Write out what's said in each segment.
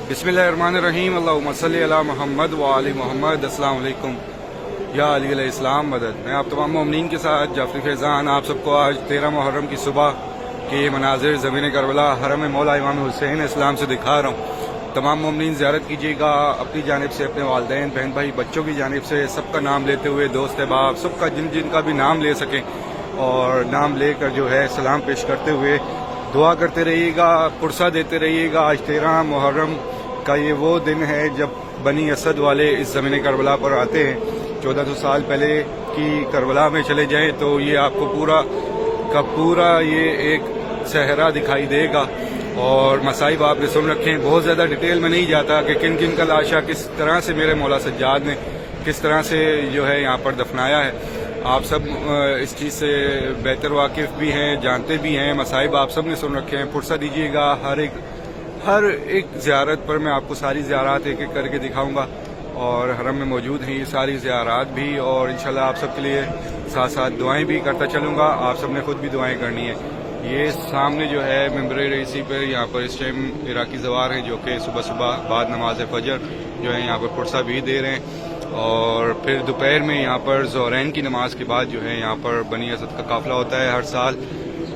बिस्मिल्लाहिर्रहमानिर्रहीम अल्लाहुम्मा सल्ली अला मोहम्मद व आलि मोहम्मद। अस्सलाम वालेकुम या अली अलैहिस्सलाम मदद। मैं आप तमाम मोमिनीन के साथ जाफरी फैज़ान आप सबको आज 13 मुहर्रम की सुबह के मनाजिर ज़मीन करबला हरम मौला इमाम हुसैन इस्लाम से दिखा रहा हूँ। तमाम मोमिनीन ज़ियारत कीजिएगा, अपनी जानिब से, अपने वालिदैन, बहन भाई, बच्चों की जानिब से, सबका नाम लेते हुए, दोस्त अहबाब सबका जिनका भी नाम ले सकें और नाम लेकर जो है सलाम पेश करते हुए दुआ करते रहिएगा, पुरसा देते रहिएगा। आज 13 मुहर्रम का ये वो दिन है जब बनी असद वाले इस ज़मीन करबला पर आते हैं। 1400 साल पहले की करबला में चले जाएं तो ये आपको पूरा का पूरा ये एक सहरा दिखाई देगा और मसाइब आपने सुन रखे हैं। बहुत ज़्यादा डिटेल में नहीं जाता कि किन किन का लाशा किस तरह से मेरे मौला सज्जाद ने किस तरह से जो है यहाँ पर दफनाया है। आप सब इस चीज़ से बेहतर वाकिफ़ भी हैं, जानते भी हैं, मसाइब आप सब ने सुन रखे हैं। फुर्सत दीजिएगा, हर एक ज़ियारत पर मैं आपको सारी ज़ियारत एक एक करके दिखाऊंगा और हरम में मौजूद हैं ये सारी ज़ियारत भी, और इंशाल्लाह आप सब के लिए साथ साथ दुआएं भी करता चलूँगा। आप सब ने खुद भी दुआएं करनी है। ये सामने जो है मिंबर रईसी पर यहाँ पर इस टाइम इराकी ज़वार हैं जो कि सुबह सुबह बाद नमाज फजर जो है यहाँ पर पुरसा भी दे रहे हैं, और फिर दोपहर में यहाँ पर ज़ोहरैन की नमाज के बाद जो है यहाँ पर बनी असद का काफ़िला होता है हर साल,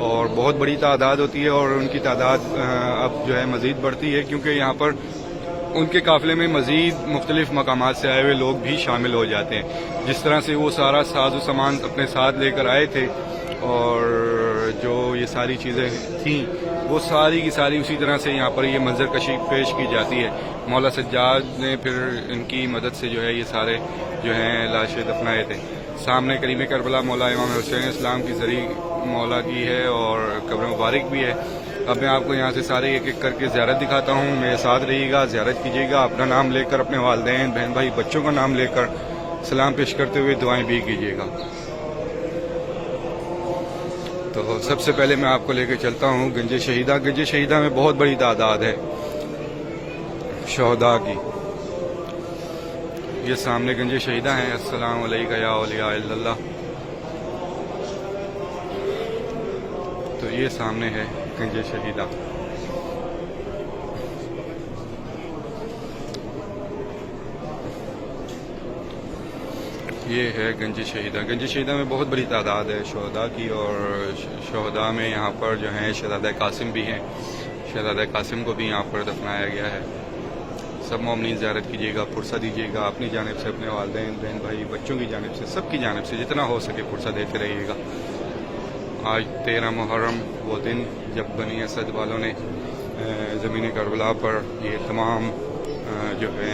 और बहुत बड़ी तादाद होती है और उनकी तादाद अब जो है मज़ीद बढ़ती है क्योंकि यहाँ पर उनके काफ़िले में मज़ीद मुख्तलिफ मकामात से आए हुए लोग भी शामिल हो जाते हैं। जिस तरह से वो सारा साजो सामान अपने साथ लेकर आए थे और जो ये सारी चीज़ें थीं वो सारी की सारी उसी तरह से यहाँ पर ये मंजर कशी पेश की जाती है। मौला सज्जाद ने फिर इनकी मदद से जो है ये सारे जो हैं लाशें दफनाए थे। सामने करीम करबला मौला इमाम हुसैन इस्लाम की ज़री मौला की है और कब्र मुबारक भी है। अब मैं आपको यहाँ से सारे एक एक करके ज़ियारत दिखाता हूँ। मेरे साथ रहिएगा, ज़ियारत कीजिएगा, अपना नाम लेकर, अपने वालिदैन, बहन भाई, बच्चों का नाम लेकर सलाम पेश करते हुए दुआएं भी कीजिएगा। तो सबसे पहले मैं आपको लेकर चलता हूँ गंज शहीदा। गंज शहीदा में बहुत बड़ी तादाद है शहदा की। ये सामने गंज शहीदा हैं। अस्सलाम अलैका या औलिया अल्लाह। तो ये सामने है गंज शहीदा। ये है गंज शहीदा। गंज शहीदा में बहुत बड़ी तादाद है शहदा की, और शहदा में यहाँ पर जो हैं शहजादा कासिम भी हैं। शहजादा कासिम को भी यहाँ पर दफनाया गया है। सब मोमिनीन ज़ियारत कीजिएगा, फुर्सत दीजिएगा, अपनी जानिब से, अपने वालिदैन, बहन भाई, बच्चों की जानिब से, सबकी जानिब से जितना हो सके फुर्सत देते रहिएगा। आज 13 मुहर्रम वो दिन जब बनी असद वालों ने ज़मीन करबला पर ये तमाम जो है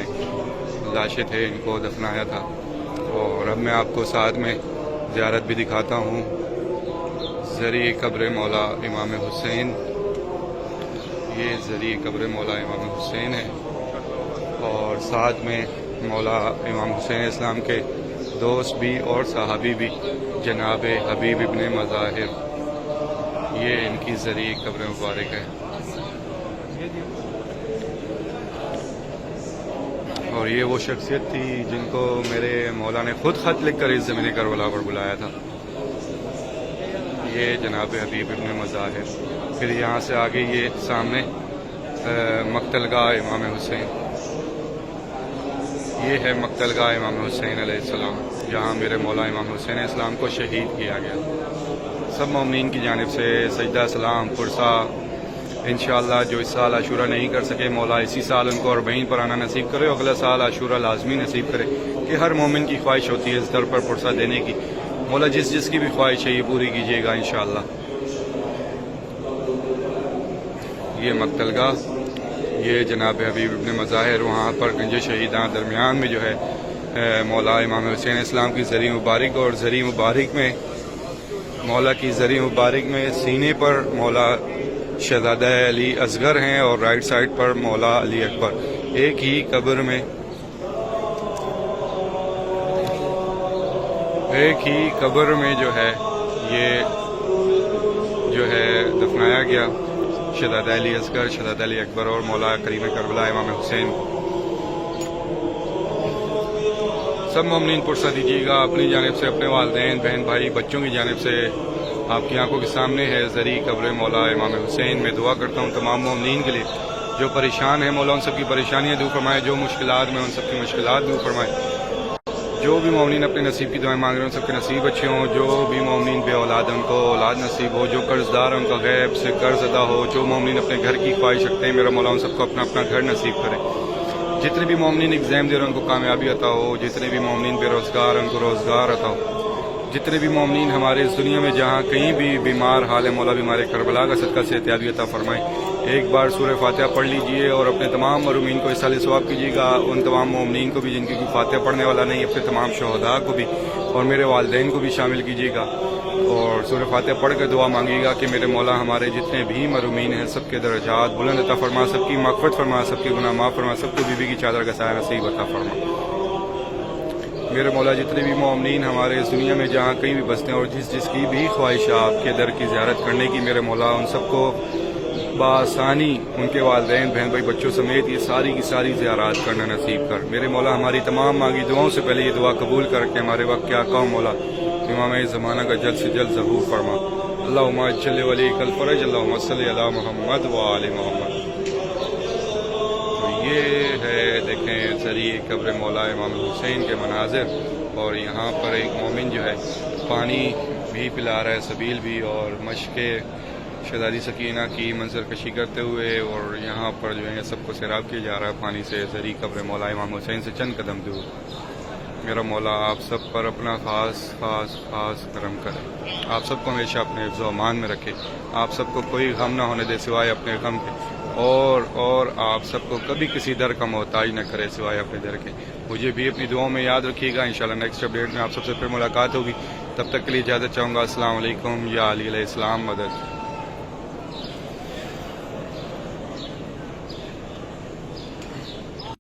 लाशें थे इनको दफनाया था। और अब मैं आपको साथ में ज़ियारत भी दिखाता हूँ ज़रिए कब्र मौला इमाम हुसैन। ये ज़रिए कब्र मौला इमाम हुसैन है और साथ में मौला इमाम हुसैन इस्लाम के दोस्त भी और सहाबी भी जनाब हबीब इब्ने मज़ाहिर, ये इनकी ज़रिए कब्र मुबारक है। और ये वो शख्सियत थी जिनको मेरे मौला ने खुद ख़त लिख कर इस ज़मीन करबला पर बुलाया था। ये जनाब हबीब इब्ने मज़ाहिर। फिर यहाँ से आगे ये सामने मक्तलगाह इमाम हुसैन। ये है मक्तलगाह इमाम हुसैन अलैहिस्सलाम जहाँ मेरे मौला इमाम हुसैन इस्लाम को शहीद किया गया। सब मोमिनीन की जानिब से सजदा सलाम पुरसा। इंशाअल्लाह जो इस साल आशूरा नहीं कर सके मौला इसी साल उनको अरबईन पर आना नसीब करे, अगला साल आशूरा लाजमी नसीब करे कि हर मोमिन की ख्वाहिश होती है इस दर पर पुरसा देने की। मौला जिस जिसकी भी ख्वाहिश है ये पूरी कीजिएगा इंशाअल्लाह। ये मक्तलगाह, ये जनाब हबीब इब्ने मज़ाहिर। वहाँ पर गंज शहीदा दरमियान में जो है मौला इमाम हुसैन इस्लाम की ज़री मुबारक, और ज़री मुबारक में मौला की ज़री मुबारक में सीने पर मौला शहज़ादा अली असगर हैं और राइट साइड पर मौला अली अकबर। एक ही कब्र में जो है ये जो है दफनाया गया शहज़ादा अली असगर, शहज़ादा अली अकबर और मौला करीम करबला इमाम हुसैन। सब मोमिनीन फुर्सत दीजिएगा, अपनी जानिब से, अपने वालिदैन, बहन भाई, बच्चों की जानिब से। आपकी आंखों के सामने है ज़री कब्र मौला इमाम हुसैन। मैं दुआ करता हूँ तमाम मोमिनीन के लिए جو پریشان ہیں مولا ان سب کی پریشانیاں دور فرمائے، جو مشکلات میں ان سب کی مشکلات دور فرمائے، جو بھی مومنین اپنے نصیب کی دعائیں مانگ رہے ہیں ان سب کے نصیب اچھے ہوں، جو بھی مومنین بے اولاد ہیں ان کو اولاد نصیب ہو، جو قرض دار ہیں ان کا غیب سے قرض ادا ہو، جو مومنین اپنے گھر کی خواہش رکھتے ہیں میرا مولا ان سب کو اپنا اپنا گھر نصیب کرے، جتنے بھی مومنین ایگزام دے رہے ہیں ان کو کامیابی عطا ہو، جتنے بھی مومنین بے روزگار ہیں ان کو روزگار عطا ہو، جتنے بھی مومنین ہمارے اس دنیا میں جہاں کہیں بھی بیمار حال ہے مولا بیمار کربلا کا صدقہ صحتیابی عطا فرمائے۔ ایک بار سورہ فاتحہ پڑھ لیجئے اور اپنے تمام مرحومین کو اصالِ ثواب کیجیے گا، ان تمام مومنین کو بھی جن کی کوئی فاتحہ پڑھنے والا نہیں، اپنے تمام شہداء کو بھی اور میرے والدین کو بھی شامل کیجیے گا، اور سورہ فاتحہ پڑھ کر دعا مانگیے گا کہ میرے مولا ہمارے جتنے بھی مرحومین ہیں سب کے درجات بلند عطا فرما، سب کی مغفرت فرما، سب کے گناہ معاف فرما، سب کو بیوی کی چادر کا سایہ نصیب عطا فرما۔ میرے مولا جتنے بھی مومنین ہمارے اس دنیا میں جہاں کہیں بھی بستے ہیں اور جس کی بھی خواہش آپ کے در کی زیارت کرنے کی میرے مولا ان سب کو بآسانی ان کے والدین بہن بھائی بچوں سمیت یہ ساری کی ساری زیارات کرنا نصیب کر۔ میرے مولا ہماری تمام مانگی دعاؤں سے پہلے یہ دعا قبول کر کے ہمارے وقت کیا قوم مولا امام زمانہ کا جلد سے جلد ظہور فرما۔ اللہم اجل ولیک الفرج، اللہم صلی علی محمد وآل محمد۔ تو یہ ہے دیکھیں ذریعے قبر مولا امام حسین کے مناظر، اور یہاں پر ایک مومن جو ہے پانی بھی پلا رہا ہے، سبیل بھی، اور مشق شہزادی سکینہ کی منظر کشی کرتے ہوئے، اور یہاں پر جو ہے سب کو سیراب کیا جا رہا ہے پانی سے ذریعے قبر مولا امام حسین سے چند قدم دور۔ میرا مولا آپ سب پر اپنا خاص خاص خاص کرم کرے، آپ سب کو ہمیشہ اپنے حفظ و امان میں رکھے، آپ سب کو کوئی غم نہ ہونے دے سوائے اپنے غم کے، اور آپ سب کو کبھی کسی در کا محتاج نہ کرے سوائے اپنے در کے۔ مجھے بھی اپنی دعاؤں میں یاد رکھیے گا، انشاءاللہ نیکسٹ اپڈیٹ میں آپ سب سے پھر ملاقات ہوگی، تب تک کے لیے اجازت چاہوں گا۔ السلام علیکم، یا علی علیہ السلام مدد۔